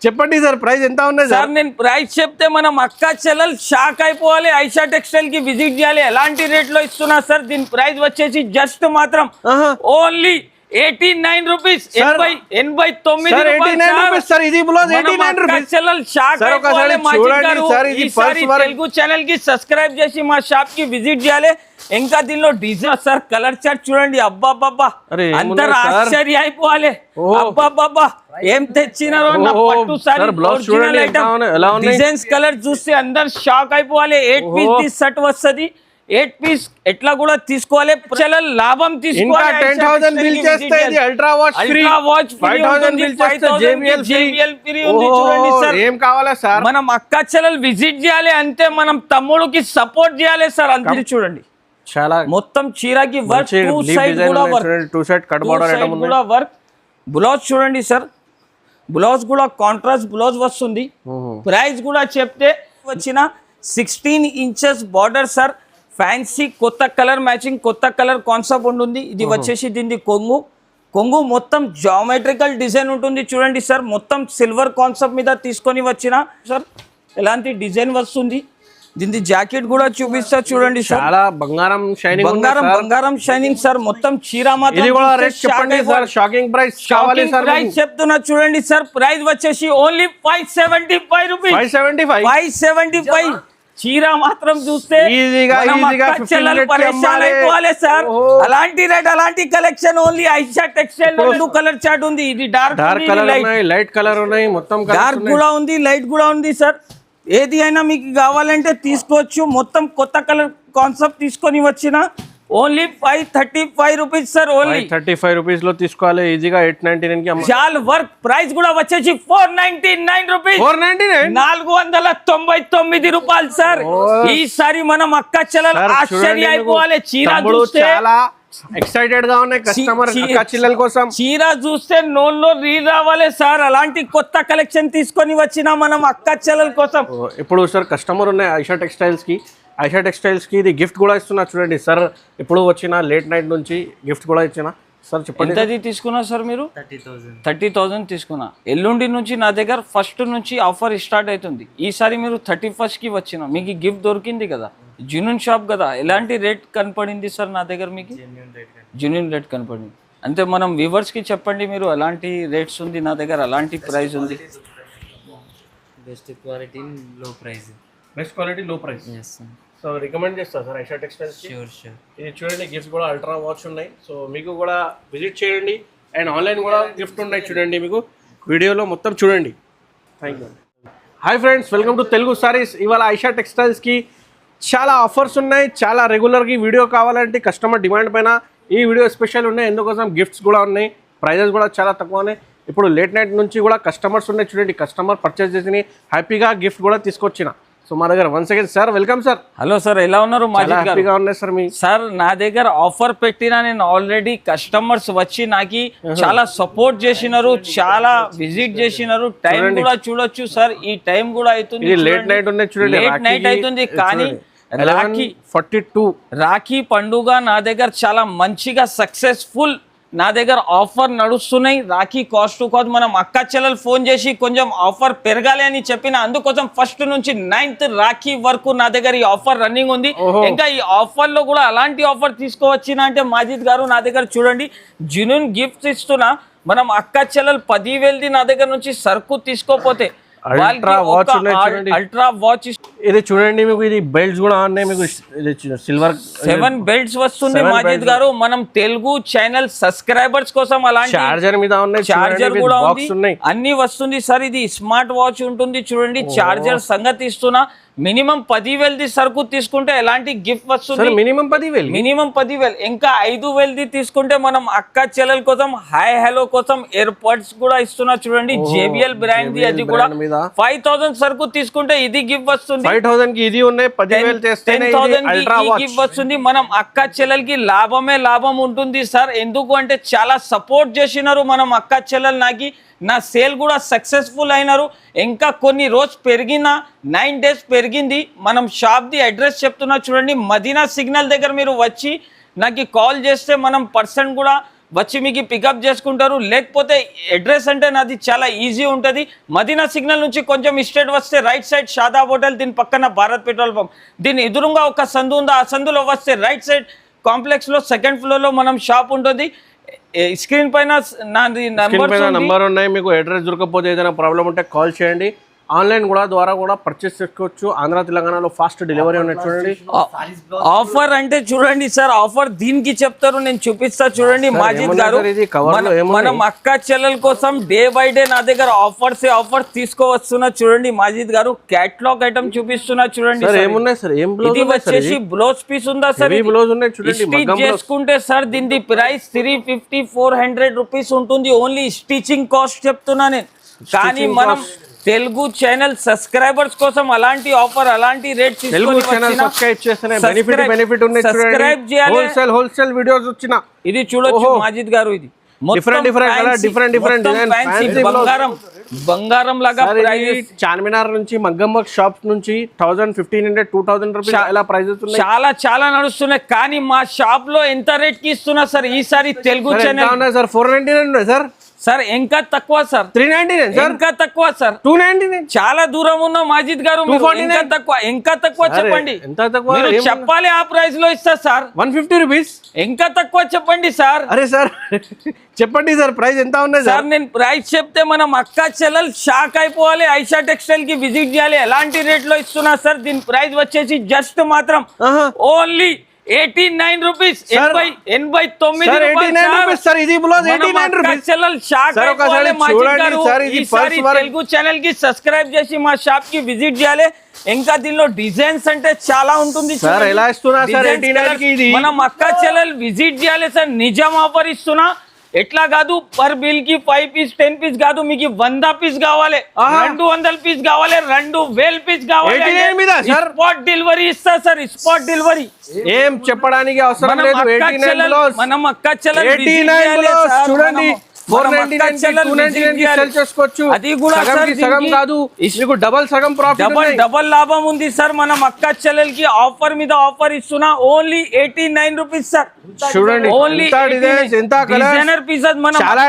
చెప్పండి sir price ఎంత ఉన్నాయి సార్? నేను ప్రైస్ చెప్తే మనం అక్క చెల్లెలు షాక్ అయిపోవాలి. ఐషా టెక్స్టైల్ కి విజిట్ చేయాలి. ఎలాంటి రేట్ లో ఇస్తున్నా సార్? దీని ప్రైస్ వచ్చేసి జస్ట్ మాత్రం ఓన్లీ 89 రూపీస్. 89 తెలుగు ఛానల్ కి సబ్స్క్రైబ్ చేసి మా షాప్ కి విజిట్ చేయాలి. ఇంకా దీనిలో డిజైన్ సార్, కలర్ చార్ట్ చూడండి. అబ్బాబ్బా అందరు ఆశ్చర్య అయిపోవాలి. అబ్బాబ్బా ఏం తెచ్చినారో నా పట్టు సారీ డిజైన్స్ కలర్ చూస్తే అందరు షాక్ అయిపోవాలి. 8 పీస్ సెట్ వస్తుంది. 8 పీస్ ఎట్లా కూడా తీసుకోవాలి. లాభం తీసుకోవాలి. మనం అక్క చెల్లెలు విజిట్ చేయాలి అంతే. మనం తమ్ముడికి సపోర్ట్ చేయాలి సార్. అందరి చూడండి చాలా మొత్తం చీరకి వర్క్, టూ సైడ్ కూడా వర్క్. బ్లౌజ్ చూడండి సార్, బ్లౌజ్ కూడా కాంట్రాస్ట్ బ్లౌజ్ వస్తుంది. ప్రైస్ కూడా చెప్తే వచ్చిన 16 ఇంచెస్ బార్డర్ సార్. ఫ్యాన్సీ కొత్త కలర్ మ్యాచింగ్, కొత్త కలర్ కాన్సెప్ట్ ఉంటుంది. ఇది వచ్చేసి దీన్ని కొంగు మొత్తం జామెట్రికల్ డిజైన్ ఉంటుంది చూడండి సార్. మొత్తం సిల్వర్ కాన్సెప్ట్ మీద తీసుకొని వచ్చిన సార్. ఎలాంటి డిజైన్ వస్తుంది. దీని జాకెట్ కూడా చూపిస్తా చూడండి సార్. చాలా బంగారం షైనింగ్, బంగారం షైనింగ్ సార్. మొత్తం చీర మాత్రం షాకింగ్ ప్రైస్ చెప్తున్నా చూడండి సార్. ప్రైస్ వచ్చేసి ఓన్లీ 575 రూపీస్. 575 చీర మాత్రం చూస్తే అయిపోవాలి సార్. అలాంటి రేట్, అలాంటి collection only Aisha textile. Colour chart ఉంది. ఇది డార్క్ కలర్, లైట్ కలర్ ఉన్నాయి. మొత్తం డార్క్ కూడా ఉంది, లైట్ కూడా ఉంది సార్. ఏది అయినా మీకు కావాలంటే తీసుకోవచ్చు. మొత్తం కొత్త కలర్ కాన్సెప్ట్ తీసుకొని వచ్చిన only 535 rupees sir. Only 35 rupees లో తీసుకోవాలి ఈజీగా. 899 కి చాలా వర్క్. ప్రైస్ కూడా వచ్చేసి 499 రూపీస్. 499 రూపాయలు సార్. ఈసారి మనం అక్క చెల్లెలు ఆశ్చర్య అయిపోవాలి. చీర చూస్తే చాలా ఎక్సైటెడ్ గా ఉన్నాయి కస్టమర్ అక్క చెల్లెల కోసం. చీర చూస్తే నోల్లో రీల్ రావాలి సార్. అలాంటి కొత్త కలెక్షన్ తీసుకొని వచ్చిన మనం అక్క చెల్లెల కోసం. ఇప్పుడు సార్ కస్టమర్ ఉన్నాయి ఐషా టెక్స్టైల్స్ కి ఇది గిఫ్ట్ కూడా ఇస్తున్నా చూడండి సార్. ఇప్పుడు వచ్చిన లేట్ నైట్ నుంచి గిఫ్ట్ కూడా ఇచ్చిన సార్. చెప్పండి ఎంతది తీసుకున్నా సార్ మీరు? 30,000 తీసుకున్నా. ఎల్లుండి నుంచి నా దగ్గర ఫస్ట్ నుంచి ఆఫర్ స్టార్ట్ అవుతుంది. ఈసారి మీరు 31st కి వచ్చిన మీకు గిఫ్ట్ దొరికింది కదా. జెన్యూన్ షాప్ కదా. ఎలాంటి రేట్ కనపడింది సార్ నా దగ్గర? మీకు జెన్యూన్ రేట్ కనపడింది అంతే. మనం వ్యూవర్స్ కి చెప్పండి మీరు ఎలాంటి రేట్స్ ఉంది నా దగ్గర, అలాంటి ప్రైస్ ఉంది. బెస్ట్ క్వాలిటీ లో ప్రైస్. సో రికమెండ్ చేస్తా సార్ ఐషా టెక్స్టైల్స్. ఇది చూడండి గిఫ్ట్స్ కూడా అల్ట్రా వాచ్ ఉన్నాయి. సో మీకు కూడా విజిట్ చేయండి. అండ్ ఆన్లైన్ కూడా గిఫ్ట్ ఉన్నాయి చూడండి. మీకు వీడియోలో మొత్తం చూడండి. Thank you. Hi friends, welcome to Telugu saris. ఇవాళ ఐషా టెక్స్టైల్స్కి చాలా ఆఫర్స్ ఉన్నాయి. చాలా రెగ్యులర్గా వీడియో కావాలంటే కస్టమర్ డిమాండ్ పైన ఈ వీడియో స్పెషల్ ఉన్నాయి. ఎందుకోసం గిఫ్ట్స్ కూడా ఉన్నాయి. ప్రైజెస్ కూడా చాలా తక్కువ ఉన్నాయి. ఇప్పుడు లేట్ నైట్ నుంచి కూడా కస్టమర్స్ ఉన్నాయి చూడండి. కస్టమర్ పర్చేస్ చేసి హ్యాపీగా గిఫ్ట్ కూడా తీసుకొచ్చిన. సో మా దగ్గర once again sir welcome sir. Hello sir, ఎలా ఉన్నారు? హ్యాపీగా ఉన్నాయి సార్. మీ సార్ నా దగ్గర ఆఫర్ పెట్టినా నేను ఆల్రెడీ కస్టమర్స్ వచ్చి నాకు చాలా సపోర్ట్ చేసినారు, చాలా విజిట్ చేసినారు. టైం కూడా చూడొచ్చు సార్. ఈ టైం కూడా అవుతుంది. లేట్ నైట్ ఉన్నాయి చూడండి. లేట్ నైట్ అవుతుంది కానీ రాఖీ పండుగ నా దగ్గర చాలా మంచిగా సక్సెస్ఫుల్ నా దగ్గర ఆఫర్ నడుస్తున్నాయి. రాఖీ కాస్ట్ టు కాస్ట్ మనం అక్క చెల్లెలు ఫోన్ చేసి కొంచెం ఆఫర్ పెరగాలి అని చెప్పిన. అందుకోసం ఫస్ట్ నుంచి 9th రాఖీ వరకు నా దగ్గర ఈ ఆఫర్ రన్నింగ్ ఉంది. ఇంకా ఈ ఆఫర్ లో కూడా అలాంటి ఆఫర్ తీసుకోవచ్చిన అంటే మాజిద్ గారు నా దగ్గర చూడండి జెన్యూన్ గిఫ్ట్స్ ఇస్తున్నా. మనం అక్క చెల్లెలు 10,000 నా దగ్గర నుంచి సరుకు తీసుకోపోతే అల్ట్రా వాచ్ ఇది చూడండి. మీకు ఇది బెల్ట్స్ కూడా ఉన్నాయి. మీకు సిల్వర్ 7 బెల్ట్స్ వస్తుంది మాజిద్ గారు. మనం తెలుగు ఛానల్ సబ్స్క్రైబర్స్ కోసం అలాంటి చార్జర్ మీద ఉన్నాయి. చార్జర్ కూడా ఉంది, అన్ని వస్తుంది సార్. ఇది స్మార్ట్ వాచ్ ఉంటుంది చూడండి. చార్జర్ సంగతి ఇస్తున్నా. మినిమం 10,000 సరుకు తీసుకుంటే ఎలాంటి గిఫ్ట్ వస్తుంది? మినిమం 10,000. ఇంకా 5,000 తీసుకుంటే మనం అక్క చెల్లెల కోసం హాయ్ హలో కోసం ఇయర్ పోడ్స్ కూడా ఇస్తున్నా చూడండి. JBL brand the. అది కూడా 5,000 సరుకు తీసుకుంటే ఇది గిఫ్ట్ వస్తుంది. 5,000 కి ఇది ఉన్నాయి. 10,000 చేస్తేనే 10,000 గిఫ్ట్ వస్తుంది. మనం అక్క చెల్లెలకి లాభమే లాభం ఉంటుంది సార్. ఎందుకు అంటే చాలా సపోర్ట్ చేసినారు మనం అక్క చెల్లెలు. నా సేల్ కూడా సక్సెస్ఫుల్ అయినారు. ఇంకా కొన్ని రోజు పెరిగిన 9 days పెరిగింది. మనం షాప్ ది అడ్రస్ చెప్తున్నా చూడండి. మదీనా సిగ్నల్ దగ్గర మీరు వచ్చి నాకు కాల్ చేస్తే మనం పర్సన్ కూడా వచ్చి మీకు పికప్ చేసుకుంటారు. లేకపోతే అడ్రస్ అంటే నాది చాలా ఈజీ ఉంటుంది. మదీనా సిగ్నల్ నుంచి కొంచెం స్ట్రేట్ వస్తే రైట్ సైడ్ షాదాబ్ హోటల్, దీని పక్కన భారత్ పెట్రోల్ పంప్, దీని ఎదురుగా ఒక సందు ఉంది. ఆ సందులో వస్తే రైట్ సైడ్ కాంప్లెక్స్లో సెకండ్ ఫ్లోర్లో మనం షాప్ ఉంటుంది. స్క్రీన్ పైన నాది నంబర్ ఉన్నాయి. మీకు అడ్రస్ దొరకకపోతే ఏదైనా ప్రాబ్లం ఉంటే కాల్ చేయండి. ఆన్లైన్ ద్వారా కూడా పర్చేస్ చేసుకోవచ్చు. ఆంధ్ర తెలంగాణలో ఫాస్ట్ డెలివరీ ఉన్నాయి. చూడండి ఆఫర్ అంటే చూడండి సార్, ఆఫర్ దీనికి చెప్తారు, నేను చూపిస్తా చూడండి. మాజిద్ గారు మనం అక్క చెల్లెల కోసం డే బై డే నా దగ్గర ఆఫర్స్ తీసుకోవస్తున్నా. చూడండి మాజిద్ గారు, క్యాటలాగ్ ఐటమ్ చూపిస్తున్నా చూడండి. ఏమున్నాయి సార్? ఇది వచ్చేసి బ్లౌజ్ పీస్ ఉందా సార్? బ్లౌజ్ ఉన్నాయి చూడండి. స్టిచ్ చేసుకుంటే సార్ దీని ప్రైస్ 350-400 రూపీస్ ఉంటుంది. ఓన్లీ స్టిచింగ్ కాస్ట్ చెప్తున్నా నేను. కానీ మనం తెలుగు ఛానల్ సబ్స్క్రైబర్స్ కోసం అలాంటి ఆఫర్, అలాంటి రేట్ సబ్స్క్రైబ్ చేయాలి. హోల్సేల్ వీడియోస్ వచ్చిన ఇది చూడొచ్చు మాజిద్ గారు. ఇది బంగారం లాగా చార్మినార్ నుంచి మగ్గం షాప్స్ నుంచి 1000-1500-2000 రూపీస్ ఇలా ప్రైజెస్ చాలా చాలా నడుస్తున్నాయి. కానీ మా షాప్ లో ఎంత రేట్ కి ఇస్తున్నా సార్ ఈసారి Telugu channel? Sir 499 sir. Sir ఇంకా తక్కువ సార్, 399 ఇంకా తక్కువ సార్, 299. చాలా దూరం ఉన్న మాజిద్ గారు, ఇంకా తక్కువ చెప్పండి. ఎంత తక్కువ చెప్పాలి, ఆ ప్రైస్ లో ఇస్తా సార్. 150 రూపీస్. ఇంకా తక్కువ చెప్పండి సార్. అరే సార్ చెప్పండి సార్, ప్రైస్ ఎంత ఉన్నాయి సార్? నేను ప్రైస్ చెప్తే మనం అక్క చెల్లెలు షాక్ అయిపోవాలి. ఐషా టెక్స్టైల్ కి విజిట్ చేయాలి. ఎలాంటి రేట్ లో ఇస్తున్నా సార్? దీని ప్రైస్ వచ్చేసి జస్ట్ మాత్రం ఓన్లీ 89 రూపీస్. 89 తెలుగు ఛానల్ కి సబ్స్క్రైబ్ చేసి మా షాప్ కి విజిట్ చేయాలి. ఇంకా దీనిలో డిజైన్స్ అంటే చాలా ఉంటుంది. మనం అక్క చెల్లెలు విజిట్ చేయాలి సార్. నిజం ఆఫర్ ఇస్తున్నా. ఎట్లా కాదు, పర్ బిల్ కి 5 పీస్ 10 పీస్ కాదు, మీకు 100 పీస్ కావాలి, 200 పీస్ కావాలి, 2000 పీస్ కావాలి, స్పాట్ డెలివరీ ఇస్తా సార్. స్పాట్ డెలివరీ ఏం చెప్పడానికి అవసరం లేదు. మనం అక్క చెల్లెలు చూడండి, 499 చేసుకోవచ్చు. అది కూడా సగం కాదు, మీకు సగం ప్రాఫిట్, డబల్ లాభం ఉంది సార్. మనం అక్క చెల్లెలకి ఆఫర్ మీద ఆఫర్ ఇస్తున్నా. Only 89 rupees sir. చూడండి ఎంత డిజైనర్ పీసెస్, చాలా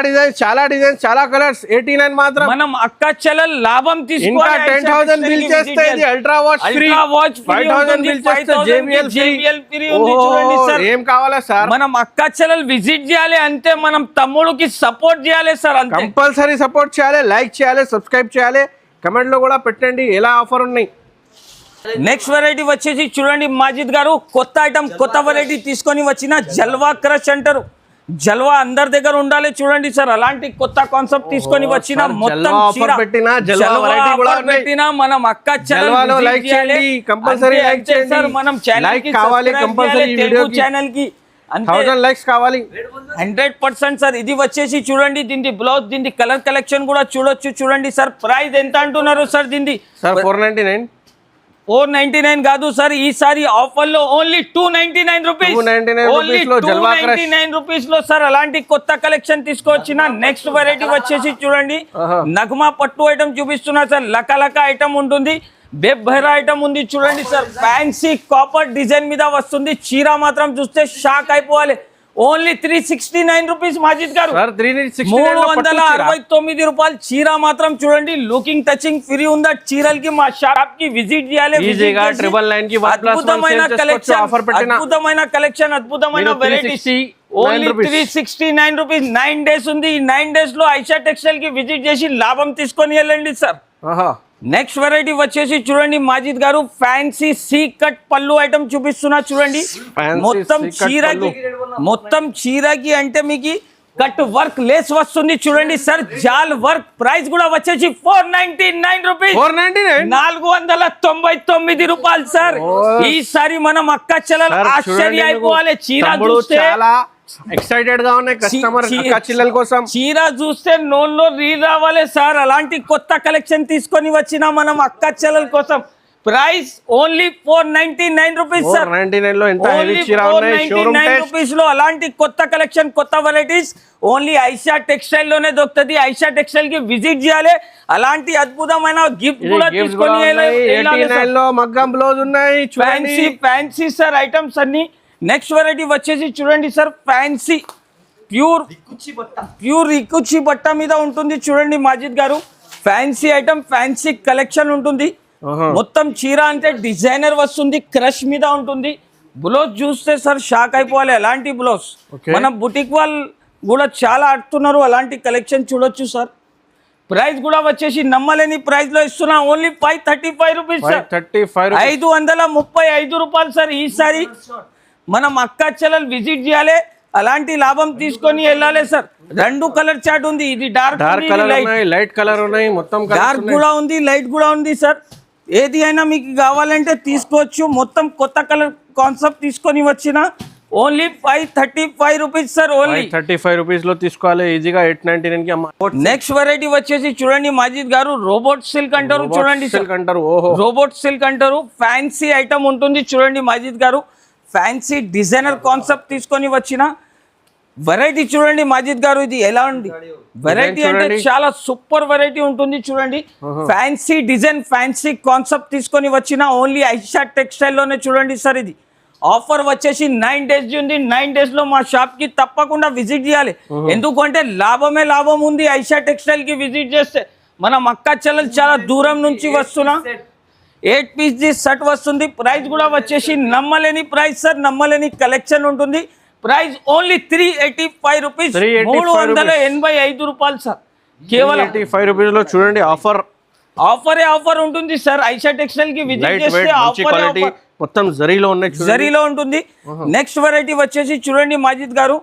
డిజైన్స్, చాలా కలర్స్. 89 మాత్రం. మనం అక్క చెల్లెలు లాభం ఇంకా 10,000 బిల్ చేస్తే ఇది అల్ట్రా వాచ్ ఫ్రీ, 5,000 బిల్ చేస్తే JBL ఫ్రీ ఉంది. చూడండి సార్, ఏం కావాలా సార్? మనం అక్క చెల్లెలు విజిట్ చేయాలి అంతే. మనం తమ్ముడికి సపోర్ట్ చేయాలి సార్. కంపల్సరీ సపోర్ట్ చేయాలి, లైక్ చేయాలి, సబ్స్క్రైబ్ చేయాలి, కమెంట్ లో కూడా పెట్టండి ఎలా ఆఫర్ ఉన్నాయి. నెక్స్ట్ వెరైటీ వచ్చేసి చూడండి మాజిద్ గారు, కొత్త ఐటమ్, కొత్త వెరైటీ తీసుకొని వచ్చిన జల్వా క్రష్ అంటారు. జల్వా అందరి దగ్గర ఉండాలి. చూడండి సార్, అలాంటి కొత్త కాన్సెప్ట్ తీసుకొని వచ్చిన మొత్తం పెట్టిన మనం అక్క చెల్లెలు లైక్ చేయండి, కంపల్సరీ లైక్ చేయండి. మనం ఛానల్ కి 1000 లైక్స్ కావాలి. 100% సార్. ఇది వచ్చేసి చూడండి, దీని బ్లౌజ్, దీని కలర్ కలెక్షన్ కూడా చూడొచ్చు. చూడండి సార్, ప్రైస్ ఎంత అంటున్నారు సార్? దీన్ని సార్ 499. 499 కాదు సార్, ఈసారి ఆఫర్ లో ఓన్లీ 299 రూపీస్. 299 రూపీస్ లో సార్ అలాంటి కొత్త కలెక్షన్ తీసుకొచ్చిన. నెక్స్ట్ వెరైటీ వచ్చేసి చూడండి, నగమా పట్టు ఐటమ్ చూపిస్తున్నా సార్. లక ఐటమ్ ఉంటుంది, బెబ్బెరా ఐటమ్ ఉంది. చూడండి సార్, ఫ్యాన్సీ కాపర్ డిజైన్ మీద వస్తుంది. చీర మాత్రం చూస్తే షాక్ అయిపోవాలి. ఓన్లీ 369 రూపీస్ మాజిద్ గారు. 369 రూపాయలు చీర మాత్రం. చూడండి, లుకింగ్ టచింగ్ ఫ్రీ ఉందా చీరలకి. మా షాప్ కి విజిట్ చేయాలి. అద్భుతమైన కలెక్షన్, అద్భుతమైన వెరైటీస్. Only 369 rupees. 9 డేస్ ఉంది. ఈ 9 డేస్ లో ఐషా టెక్స్టైల్ కి విజిట్ చేసి లాభం తీసుకొని వెళ్ళండి సార్. నెక్స్ట్ వెరైటీ వచ్చేసి చూడండి మాజిద్ గారు, ఫ్యాన్సీ సీ కట్ పళ్ళు ఐటమ్ చూపిస్తున్నా. చూడండి, మొత్తం చీరకి అంటే మీకు కట్ వర్క్ లేస్ వస్తుంది. చూడండి సార్, జాల్ వర్క్. ప్రైస్ కూడా వచ్చేసి 499 రూపీస్. 499 రూపాయలు సార్. ఈసారి మనం అక్క చెల్లెలు ఆశ్చర్య అయిపోవాలి. చీర చూస్తే ఎక్సైటెడ్ గా ఉన్నాయి కస్టమర్ చిల్లల కోసం. చీర చూస్తే నోల్లో రీల్ రావాలి సార్. అలాంటి కొత్త కలెక్షన్ తీసుకొని వచ్చిన మనం అక్క చెల్లెల కోసం. Price only 499 rupees sir. 499 లో ఎంత హెవీ చీర ఉన్నాయి. 499 రూపీస్ లో అలాంటి కొత్త కలెక్షన్, కొత్త వెరైటీస్ ఓన్లీ ఐషా టెక్స్టైల్ లోనే దొరుకుతుంది. ఐషా టెక్స్టైల్ కి విజిట్ చేయాలి. అలాంటి అద్భుతమైన గిఫ్ట్ కూడా తీసుకొని మగ్గం బ్లౌజ్ ఉన్నాయి. ఫ్యాన్సీ సార్ ఐటమ్స్ అన్ని. నెక్స్ట్ వెరైటీ వచ్చేసి చూడండి సార్, ఫ్యాన్సీ ప్యూర్ రికుచి బట్ట మీద ఉంటుంది చూడండి మాజిద్ గారు. ఫ్యాన్సీ ఐటమ్, ఫ్యాన్సీ కలెక్షన్ ఉంటుంది. మొత్తం చీర అంటే డిజైనర్ వస్తుంది, క్రష్ మీద ఉంటుంది. బ్లౌజ్ చూస్తే సార్ షాక్ అయిపోవాలి. అలాంటి బ్లౌజ్ మన బుటిక్ వాళ్ళు కూడా చాలా ఆడుతున్నారు. అలాంటి కలెక్షన్ చూడొచ్చు సార్. ప్రైస్ కూడా వచ్చేసి నమ్మలేని ప్రైస్ లో ఇస్తున్నా. Only 535 rupees sir. 535 రూపాయలు సార్. ఈసారి మనం అక్క చెల్లెలు విజిట్ చేయాలి, అలాంటి లాభం తీసుకొని వెళ్ళాలి సార్. 2 కలర్ చార్ట్ ఉంది. ఇది డార్క్ కలర్ ఉన్నాయి, లైట్ కలర్ ఉన్నాయి, మొత్తం డార్క్ కూడా ఉంది, లైట్ కూడా ఉంది సార్. ఏది అయినా మీకు కావాలంటే తీసుకోవచ్చు. మొత్తం కొత్త కలర్ కాన్సెప్ట్ తీసుకొని వచ్చిన only 535 rupees sir. Only 35 rupees లో తీసుకోవాలి ఈజీగా. 899 కి అమ్మ. నెక్స్ట్ వెరైటీ వచ్చేసి చూడండి మాజిద్ గారు, రోబోట్ సిల్క్ అంటారు చూడండి. సిల్క్ అంటారు. ఓహో, రోబోట్ సిల్క్ అంటారు. ఫ్యాన్సీ ఐటమ్ ఉంటుంది చూడండి మాజిద్ గారు. ఫ్యాన్సీ డిజైనర్ కాన్సెప్ట్ తీసుకొని వచ్చిన వెరైటీ చూడండి మాజిద్ గారు. ఇది ఎలా ఉంది వెరైటీ అంటే చాలా సూపర్ వెరైటీ ఉంటుంది చూడండి. ఫ్యాన్సీ డిజైన్, ఫ్యాన్సీ కాన్సెప్ట్ తీసుకొని వచ్చిన ఓన్లీ ఐషా టెక్స్టైల్ లోనే చూడండి సార్. ఇది ఆఫర్ వచ్చేసి 9 days ఉంది. 9 days లో మా షాప్ కి తప్పకుండా విజిట్ చేయాలి. ఎందుకంటే లాభమే లాభం ఉంది. ఐషా టెక్స్టైల్ కి విజిట్ చేస్తే మనం అక్క చెల్లెలు చాలా దూరం నుంచి వస్తున్నా. 8 piece సెట్ వస్తుంది. ప్రైస్ కూడా వచ్చేసి నమ్మలేని ప్రైస్ సార్. నమ్మలేని కలెక్షన్ ఉంటుంది. Price only 385 rupees. 385 రూపాయలు సార్. కేవలం 85 రూపీస్ లో చూడండి. ఆఫర్ ఉంటుంది సార్. ఐషా టెక్స్టైల్ కి విజిట్ చేస్తే ఆఫర్ మొత్తం జరీలో ఉన్నాయి, జరీలో ఉంటుంది. నెక్స్ట్ వెరైటీ వచ్చేసి చూడండి మాజిద్ గారు,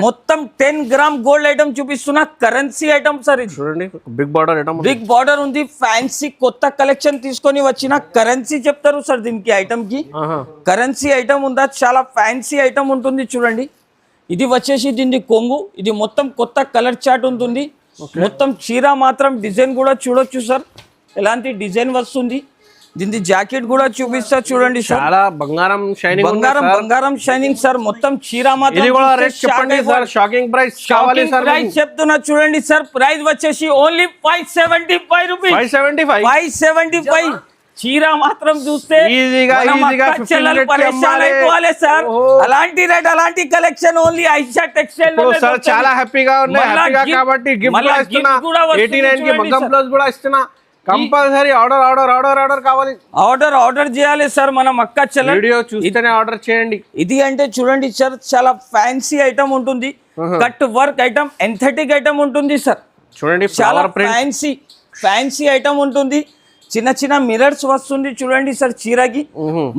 మొత్తం 10 గ్రామ్ గోల్డ్ ఐటమ్ చూపిస్తున్నా. Currency item sir. ఇది చూడండి, big border item, big border ఉంది. ఫ్యాన్సీ కొత్త కలెక్షన్ తీసుకొని వచ్చిన కరెన్సీ చెప్తారు సార్ దీనికి ఐటమ్ కి. కరెన్సీ ఐటమ్ ఉందా, చాలా ఫ్యాన్సీ ఐటమ్ ఉంటుంది చూడండి. ఇది వచ్చేసి దీన్ని కొంగు. ఇది మొత్తం కొత్త కలర్ చార్ట్ ఉంటుంది. మొత్తం చీర మాత్రం డిజైన్ కూడా చూడొచ్చు సార్. ఎలాంటి డిజైన్ వస్తుంది. దీని జాకెట్ కూడా చూపిస్తా చూడండి సార్. చాలా బంగారం షైనింగ్, బంగారం షైనింగ్ సార్. మొత్తం చీర మాత్రం షాకింగ్ ప్రైస్ కావాలి సార్. ప్రైస్ చెప్తున్నా చూడండి సార్. ప్రైస్ వచ్చేసి ఓన్లీ 575 రూపీస్. 575. చీర మాత్రం చూస్తే పరేషాన్ అయిపోవాలి సార్. అలాంటి రేట్, అలాంటి కలెక్షన్ ఓన్లీ ఐషా టెక్స్టైల్ లో సార్. చాలా హ్యాపీగా ఉన్నాయి కాబట్టి గిఫ్ట్ కూడా 89 కి మగ్గం బ్లౌజ్ కూడా ఇస్తున్నా. కంపల్సరీ ఆర్డర్ కావాలి. ఆర్డర్ చేయాలి సార్. మనం అక్క చెల్లెలు వీడియో చూస్తేనే ఆర్డర్ చేయండి. ఇది అంటే చూడండి సార్, చాలా ఫ్యాన్సీ ఐటమ్ ఉంటుంది. కట్ వర్క్ ఐటమ్, ఎంథెటిక్ ఐటమ్ ఉంటుంది సార్. చూడండి, చాలా ఫ్యాన్సీ ఐటమ్ ఉంటుంది. చిన్న చిన్న మిరర్స్ వస్తుంది చూడండి సార్ చీరకి.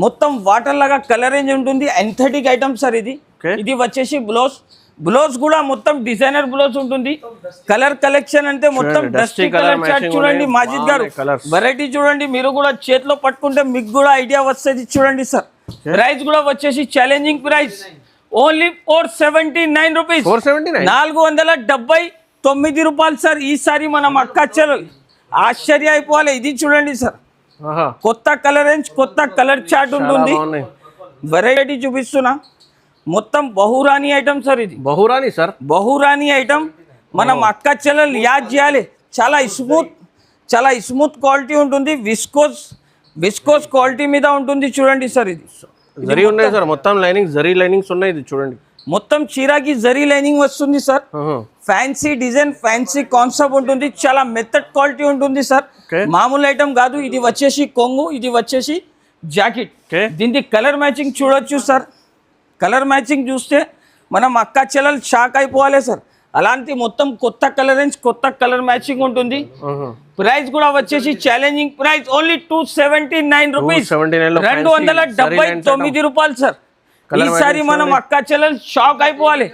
మొత్తం వాటర్ లాగా కలరేంజ్ ఉంటుంది. ఎంథెటిక్ ఐటమ్ సార్ ఇది. ఇది వచ్చేసి బ్లౌజ్ కూడా మొత్తం డిజైనర్ బ్లౌజ్ ఉంటుంది. కలర్ కలెక్షన్ అంటే మొత్తం డస్టీ కలర్ చార్ట్ చూడండి మాజిద్ గారు. వెరైటీ చూడండి, మీరు కూడా చేతిలో పట్టుకుంటే మీకు కూడా ఐడియా వస్తుంది చూడండి సార్. ప్రైస్ కూడా వచ్చేసి ఛాలెంజింగ్ ప్రైస్ ఓన్లీ 479 రూపీస్. 479 రూపాయలు సార్. ఈసారి మనం అక్క చెల్లెలు ఆశ్చర్య అయిపోవాలి. ఇది చూడండి సార్, కొత్త కలర్ రేంజ్, కొత్త కలర్ చార్ట్ ఉంటుంది. వెరైటీ చూపిస్తున్నా. మొత్తం బహురాని ఐటమ్ సార్. ఇది బహురాని ఐటమ్. మనం అక్క చెల్లెలు యాద్ చేయాలి. చాలా స్మూత్ క్వాలిటీ ఉంటుంది. విస్కోస్ క్వాలిటీ మీద ఉంటుంది చూడండి సార్. ఇది జరీ ఉన్నాయి సార్. మొత్తం జరీ లైనింగ్స్ ఉన్నాయి. ఇది చూడండి, మొత్తం చీరకి జరీ లైనింగ్ వస్తుంది sir. Fancy design, fancy concept ఉంటుంది. చాలా మెథడ్ క్వాలిటీ ఉంటుంది సార్. మామూలు ఐటమ్ కాదు. ఇది వచ్చేసి కొంగు, ఇది వచ్చేసి జాకెట్. దీనికి కలర్ మ్యాచింగ్ చూడొచ్చు సార్. కలర్ మ్యాచింగ్ చూస్తే మనం అక్క చెల్లెలు షాక్ అయిపోవాలి సార్. అలాంటి మొత్తం కొత్త కలర్ రేంజ్, కొత్త కలర్ మ్యాచింగ్ ఉంటుంది. ప్రైస్ కూడా వచ్చేసి ఛాలెంజింగ్ ప్రైస్ ఓన్లీ 279 రూపీస్. 279 రూపాయలు సార్. ఈసారి మనం అక్క చెల్లెలు షాక్ అయిపోవాలి.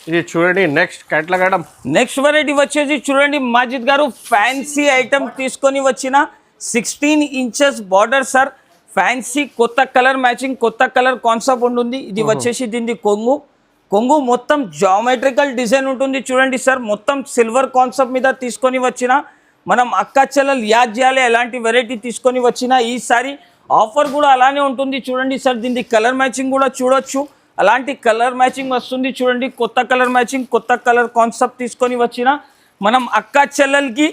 ఇది చూడండి, next catalogue item. Next variety వచ్చేసి చూడండి మాజిద్ గారు, ఫ్యాన్సీ ఐటమ్ తీసుకొని వచ్చిన 16 inches బార్డర్ సార్. ఫ్యాన్సీ కొత్త కలర్ మ్యాచింగ్, కొత్త కలర్ కాన్సెప్ట్ ఉంటుంది. ఇది వచ్చేసి దీన్ని కొంగు మొత్తం జామెట్రికల్ డిజైన్ ఉంటుంది చూడండి సార్. మొత్తం సిల్వర్ కాన్సెప్ట్ మీద తీసుకొని వచ్చిన మనం అక్క చెల్లెలు యాద్ చేయాలి. ఎలాంటి వెరైటీ తీసుకొని వచ్చిన ఈసారి ఆఫర్ కూడా అలానే ఉంటుంది చూడండి సార్. దీనికి కలర్ మ్యాచింగ్ కూడా చూడొచ్చు. అలాంటి కలర్ మ్యాచింగ్ వస్తుంది చూడండి. కొత్త కలర్ మ్యాచింగ్, కొత్త కలర్ కాన్సెప్ట్ తీసుకొని వచ్చిన మనం అక్క చెల్లెలకి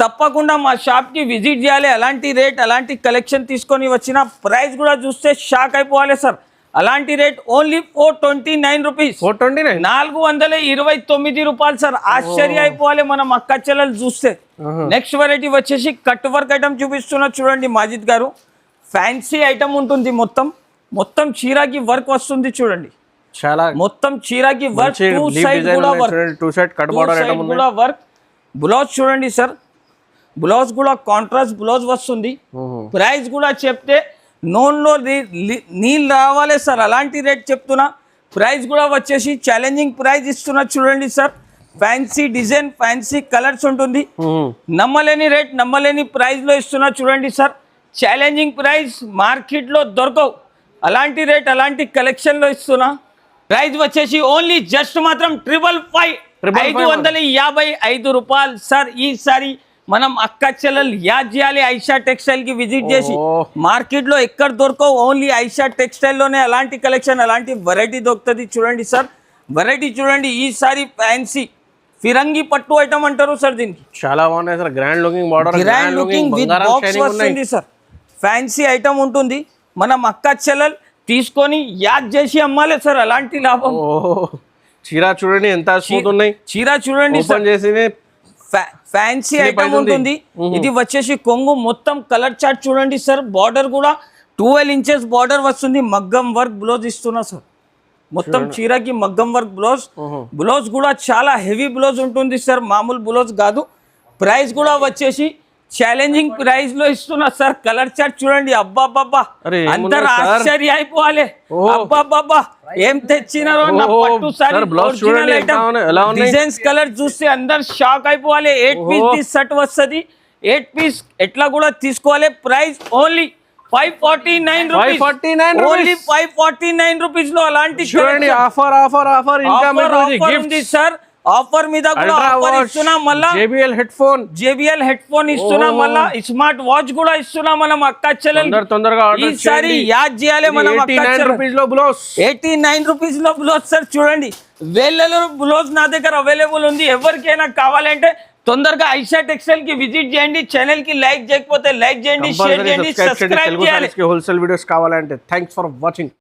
తప్పకుండా మా షాప్కి విజిట్ చేయాలి. అలాంటి రేట్, అలాంటి కలెక్షన్ తీసుకొని వచ్చిన ప్రైస్ కూడా చూస్తే షాక్ అయిపోవాలి సార్. అలాంటి రేట్ ఓన్లీ 429 రూపీస్. 429. 429 రూపాయలు సార్. ఆశ్చర్య అయిపోవాలి మనం అక్క చెల్లెలు చూస్తే. నెక్స్ట్ వెరైటీ వచ్చేసి కట్ వర్క్ ఐటమ్ చూపిస్తున్నా చూడండి మాజిద్ గారు. ఫ్యాన్సీ ఐటమ్ ఉంటుంది, మొత్తం చీరకి వర్క్ వస్తుంది చూడండి. చాలా మొత్తం చీరకి వర్క్, టూ సైడ్ కూడా work, two side cut border item ఉంది కూడా వర్క్. బ్లౌజ్ చూడండి సార్, బ్లౌజ్ కూడా కాంట్రాస్ట్ బ్లౌజ్ వస్తుంది. ప్రైస్ కూడా చెప్తే నోన్లో నీళ్ళు రావాలి సార్, అలాంటి రేట్ చెప్తున్నా. ప్రైస్ కూడా వచ్చేసి ఛాలెంజింగ్ ప్రైస్ ఇస్తున్నా చూడండి sir. Fancy design, fancy colours ఉంటుంది. నమ్మలేని రేట్, నమ్మలేని ప్రైస్లో ఇస్తున్నా చూడండి సార్. ఛాలెంజింగ్ ప్రైస్ మార్కెట్లో దొరకవు, అలాంటి రేట్ అలాంటి కలెక్షన్లో ఇస్తున్నా. ప్రైస్ వచ్చేసి ఓన్లీ జస్ట్ మాత్రం 555 రూపాయలు సార్. ఈసారి మనం అక్క చెల్లెలు యాద్ చేయాలి, ఐషా టెక్స్టైల్ కి విజిట్ చేసి. మార్కెట్ లో ఎక్కడ దొరకవు, ఓన్లీ ఐషా టెక్స్టైల్ లోనే అలాంటి కలెక్షన్, అలాంటి వెరైటీ దొరుకుతుంది చూడండి సార్. వెరైటీ చూడండి, ఈసారి ఫ్యాన్సీ ఫిరంగి పట్టు ఐటమ్ అంటారు సార్ దీనికి. చాలా బాగున్నాయి sir, grand looking border, grand looking with box వస్తుంది సార్. ఫ్యాన్సీ ఐటమ్ ఉంటుంది, మనం అక్క చెల్లెలు తీసుకొని యాద్ చేసి అమ్మాలి సార్, అలాంటి లాభం. చీర చూడండి ఎంత స్మూత్ ఉన్నాయి, చీర చూడండి ఓపెన్ చేసి ఫ్యాన్సీ ఐటమ్ ఉంటుంది. ఇది వచ్చేసి కొంగు మొత్తం కలర్ చార్ట్ చూడండి సార్. బార్డర్ కూడా 12 ఇంచెస్ బార్డర్ వస్తుంది. మగ్గం వర్క్ బ్లౌజ్ ఇస్తున్నా సార్. మొత్తం చీరకి మగ్గం వర్క్ బ్లౌజ్. బ్లౌజ్ కూడా చాలా హెవీ బ్లౌజ్ ఉంటుంది సార్, మామూలు బ్లౌజ్ కాదు. ప్రైస్ కూడా వచ్చేసి ఛాలెంజింగ్ ప్రైస్ లో ఇస్తున్నా సార్. కలర్ చార్ట్ చూడండి, అబ్బాబ్బా అందరు ఆశ్చర్య అయిపోవాలి. అబ్బాబ్బా ఏం తెచ్చినారో నా పట్టు సారీ. డిజైన్స్ కలర్ చూస్తే అందరు షాక్ అయిపోవాలి. 8 పీస్ సెట్ వస్తుంది, 8 పీస్ ఎట్లా కూడా తీసుకోవాలి. Price only 549 rupees, only 549 rupees లో అలాంటి చూడండి. ఆఫర్ ఆఫర్ ఆఫర్ ఇంకా ఉంది సార్. ఆఫర్ మీద కూడా ఆఫర్ ఇస్తున్నా. మళ్ళా JBL హెడ్ ఫోన్ ఇస్తున్నా. మళ్ళా స్మార్ట్ వాచ్ కూడా ఇస్తున్నా. మనం అక్క చెల్లెలు తొందరగా ఈసారి యాద్ చేయాలి. మనం 89 రూపీస్ లో బ్లౌజ్, 89 రూపీస్ లో బ్లౌజ్ సార్. చూడండి వేలలో బ్లౌజ్ నా దగ్గర అవైలబుల్ ఉంది. ఎవరికైనా కావాలంటే తొందరగా ఐషా టెక్స్టైల్ కి విజిట్ చేయండి. ఛానల్ కి లైక్ చేయకపోతే లైక్ చేయండి, షేర్ చేయండి, సబ్స్క్రైబ్ చేయాలి. హోల్సేల్ వీడియోస్ కావాలంటే. Thanks for watching.